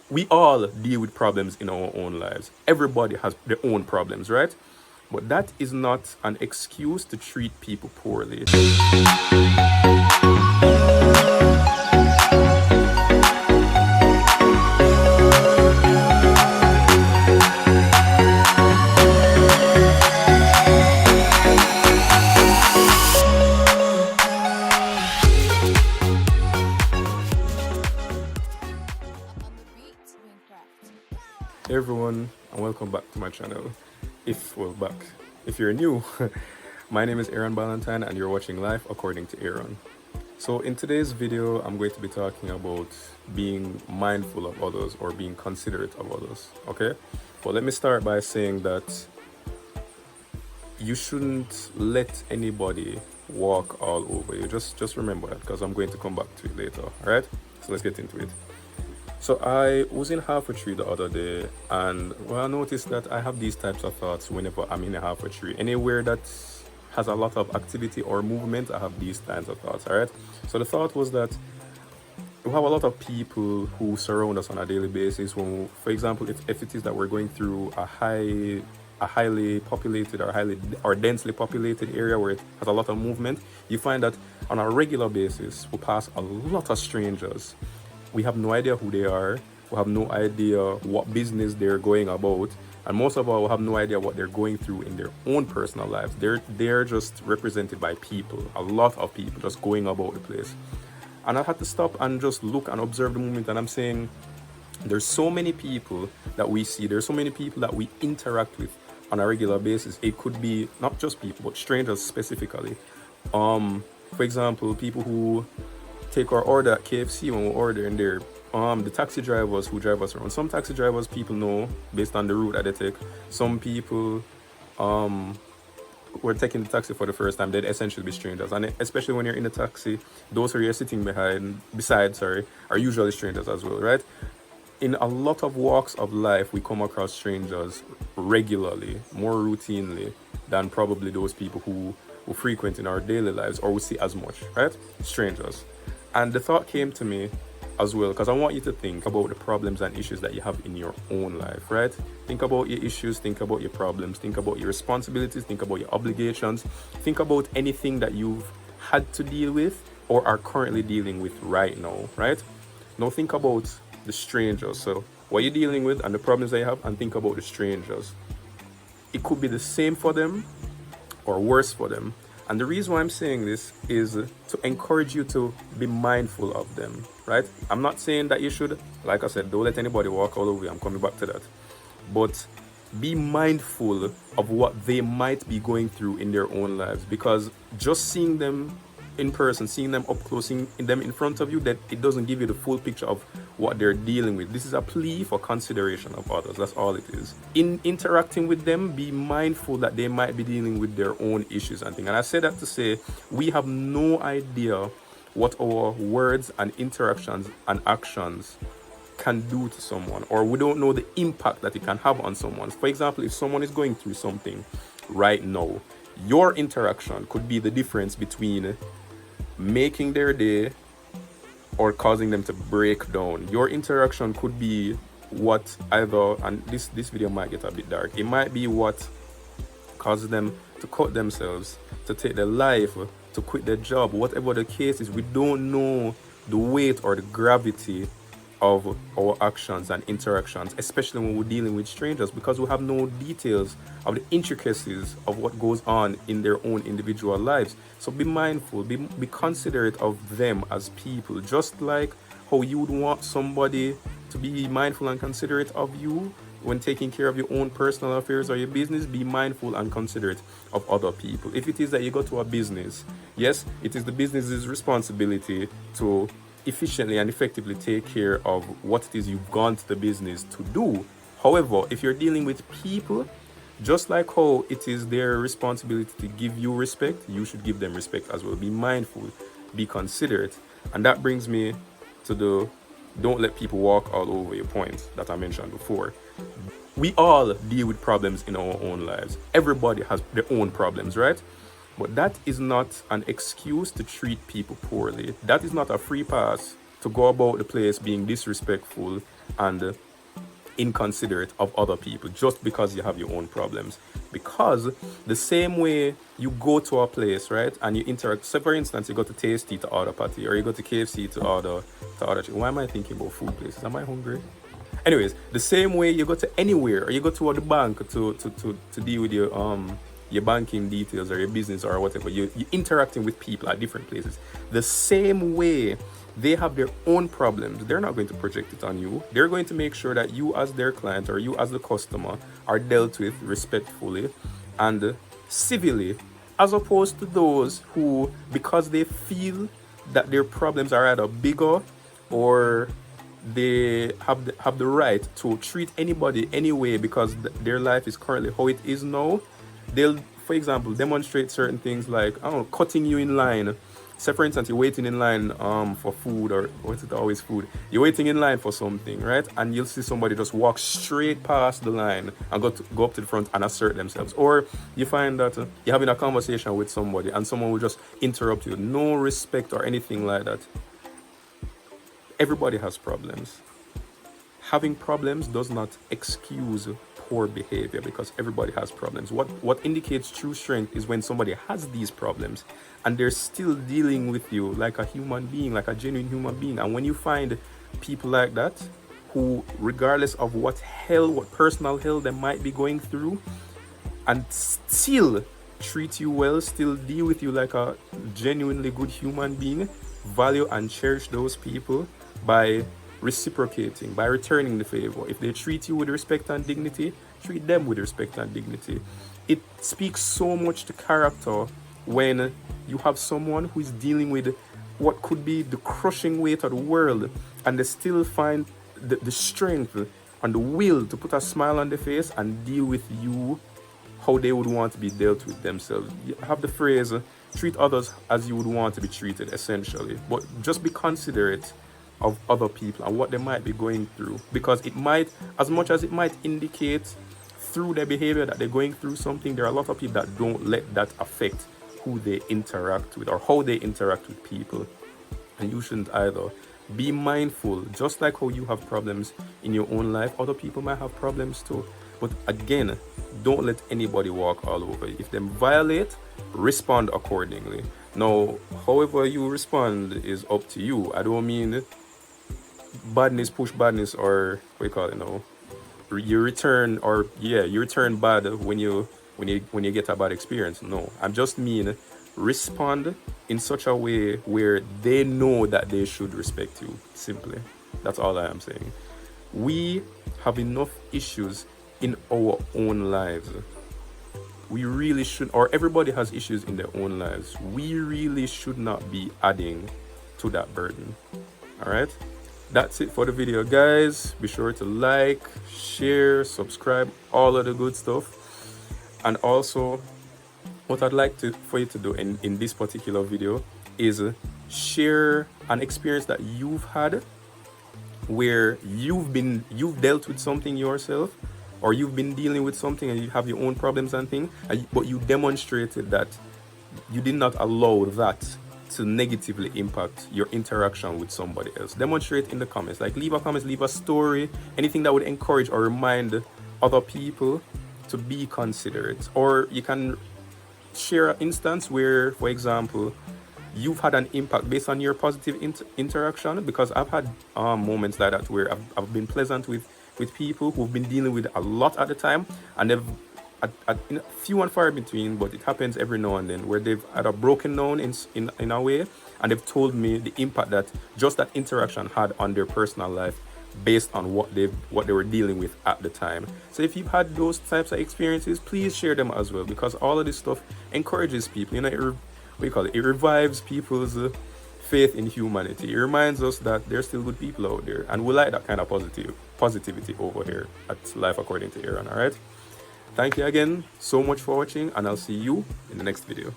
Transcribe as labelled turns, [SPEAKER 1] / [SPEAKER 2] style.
[SPEAKER 1] we all deal with problems in our own lives. Everybody has their own problems, right? But that is not an excuse to treat people poorly. Hey everyone, and welcome back to my channel. If you're new, my name is Aaron Ballantyne and you're watching Life According to Aaron. So in today's video, I'm going to be talking about being mindful of others or being considerate of others, okay? But let me start by saying that you shouldn't let anybody walk all over you. Just remember that, because I'm going to come back to it later, all right? So let's get into it. So I was in half a tree the other day, and I noticed that I have these types of thoughts whenever I'm in a half a tree. Anywhere that has a lot of activity or movement, I have these kinds of thoughts, all right? So the thought was that we have a lot of people who surround us on a daily basis. When, for example, if it is that we're going through a highly populated or densely populated area where it has a lot of movement, you find that on a regular basis, we pass a lot of strangers. We have no idea who they are. We have no idea what business they're going about. And most of all, we have no idea what they're going through in their own personal lives. They're just represented by people, a lot of people just going about the place. And I had to stop and just look and observe the movement. And I'm saying, there's so many people that we see. There's so many people that we interact with on a regular basis. It could be not just people, but strangers specifically. For example, people who take our order at KFC when we order in there. The taxi drivers who drive us around. Some taxi drivers people know based on the route that they take. Some people who are taking the taxi for the first time, they'd essentially be strangers. And especially when you're in a taxi, those who you're sitting beside are usually strangers as well, right? In a lot of walks of life, we come across strangers regularly, more routinely than probably those people who frequent in our daily lives or we see as much, right? Strangers. And the thought came to me as well, because I want you to think about the problems and issues that you have in your own life, right? Think about your issues, think about your problems, think about your responsibilities, think about your obligations, think about anything that you've had to deal with or are currently dealing with right now, right? Now think about the strangers. So what you're dealing with and the problems that you have, and think about the strangers. It could be the same for them or worse for them. And the reason why I'm saying this is to encourage you to be mindful of them, right? I'm not saying that you should, like I said, don't let anybody walk all over you. I'm coming back to that. But be mindful of what they might be going through in their own lives, because just seeing them in person, seeing them up close, seeing them in front of you, that it doesn't give you the full picture of what they're dealing with. This is a plea for consideration of others. That's all it is. In interacting with them, be mindful that they might be dealing with their own issues and things. And I say that to say, we have no idea what our words and interactions and actions can do to someone, or we don't know the impact that it can have on someone. For example, if someone is going through something right now, your interaction could be the difference between making their day or causing them to break down. Your interaction could be what either, and this video might get a bit dark, it might be what causes them to cut themselves, to take their life, to quit their job. Whatever the case is, we don't know the weight or the gravity of our actions and interactions, especially when we're dealing with strangers, because we have no details of the intricacies of what goes on in their own individual lives. So be mindful, be considerate of them as people, just like how you would want somebody to be mindful and considerate of you when taking care of your own personal affairs or your business. Be mindful and considerate of other people. If it is that you go to a business, yes, it is the business's responsibility to efficiently and effectively take care of what it is you've gone to the business to do. However, if you're dealing with people, just like how it is their responsibility to give you respect, you should give them respect as well. Be mindful, be considerate. And that brings me to the don't let people walk all over your point that I mentioned before. We all deal with problems in our own lives. Everybody has their own problems, right? But that is not an excuse to treat people poorly. That is not a free pass to go about the place being disrespectful and inconsiderate of other people just because you have your own problems. Because the same way you go to a place, right, and you interact, so for instance, you go to Tasty to order patty, or you go to KFC to order why am I thinking about food places? Am I hungry? Anyways, the same way you go to anywhere, or you go to the bank to deal with your banking details or your business or whatever, you're interacting with people at different places. The same way they have their own problems, they're not going to project it on you. They're going to make sure that you as their client or you as the customer are dealt with respectfully and civilly, as opposed to those who, because they feel that their problems are either bigger or they have the right to treat anybody anyway because their life is currently how it is now, they'll, for example, demonstrate certain things like, I don't know, cutting you in line. Say for instance, you're waiting in line for food, or what's it always food? You're waiting in line for something, right? And you'll see somebody just walk straight past the line and go up to the front and assert themselves. Or you find that you're having a conversation with somebody and someone will just interrupt you. No respect or anything like that. Everybody has problems. Having problems does not excuse poor behavior, because everybody has problems. What indicates true strength is when somebody has these problems and they're still dealing with you like a human being, like a genuine human being. And when you find people like that, who, regardless of what personal hell they might be going through, and still treat you well, still deal with you like a genuinely good human being, value and cherish those people by reciprocating, by returning the favor. If they treat you with respect and dignity, treat them with respect and dignity. It speaks so much to character when you have someone who is dealing with what could be the crushing weight of the world, and they still find the strength and the will to put a smile on their face and deal with you how they would want to be dealt with themselves. You have the phrase, treat others as you would want to be treated, essentially. But just be considerate of other people and what they might be going through, because it might, as much as it might indicate through their behavior that they're going through something, there are a lot of people that don't let that affect who they interact with or how they interact with people. And you shouldn't either. Be mindful, just like how you have problems in your own life, other people might have problems too. But again, don't let anybody walk all over you. If they violate, respond accordingly. Now, however you respond is up to you. I don't mean badness, push badness, or what you call it now. You return bad when you get a bad experience. No, I just mean respond in such a way where they know that they should respect you. Simply, that's all I am saying. We have enough issues in our own lives. We really should, or everybody has issues in their own lives. We really should not be adding to that burden. All right, that's it for the video, guys. Be sure to like, share, subscribe, all of the good stuff. And also, what I'd like for you to do in this particular video is share an experience that you've had where you've dealt with something yourself, or you've been dealing with something and you have your own problems and things, but you demonstrated that you did not allow that to negatively impact your interaction with somebody else. Demonstrate in the comments. Like, leave a comment, leave a story, anything that would encourage or remind other people to be considerate. Or you can share an instance where, for example, you've had an impact based on your positive interaction, because I've had moments like that where I've been pleasant with people who've been dealing with a lot at the time, and they've few and far between, but it happens every now and then, where they've had a broken down in a way, and they've told me the impact that just that interaction had on their personal life based on what they were dealing with at the time. So if you've had those types of experiences, please share them as well, because all of this stuff encourages people. You know, it revives people's faith in humanity. It reminds us that there's still good people out there, and we like that kind of positivity over here at Life According to Aaron. All right, thank you again so much for watching, and I'll see you in the next video.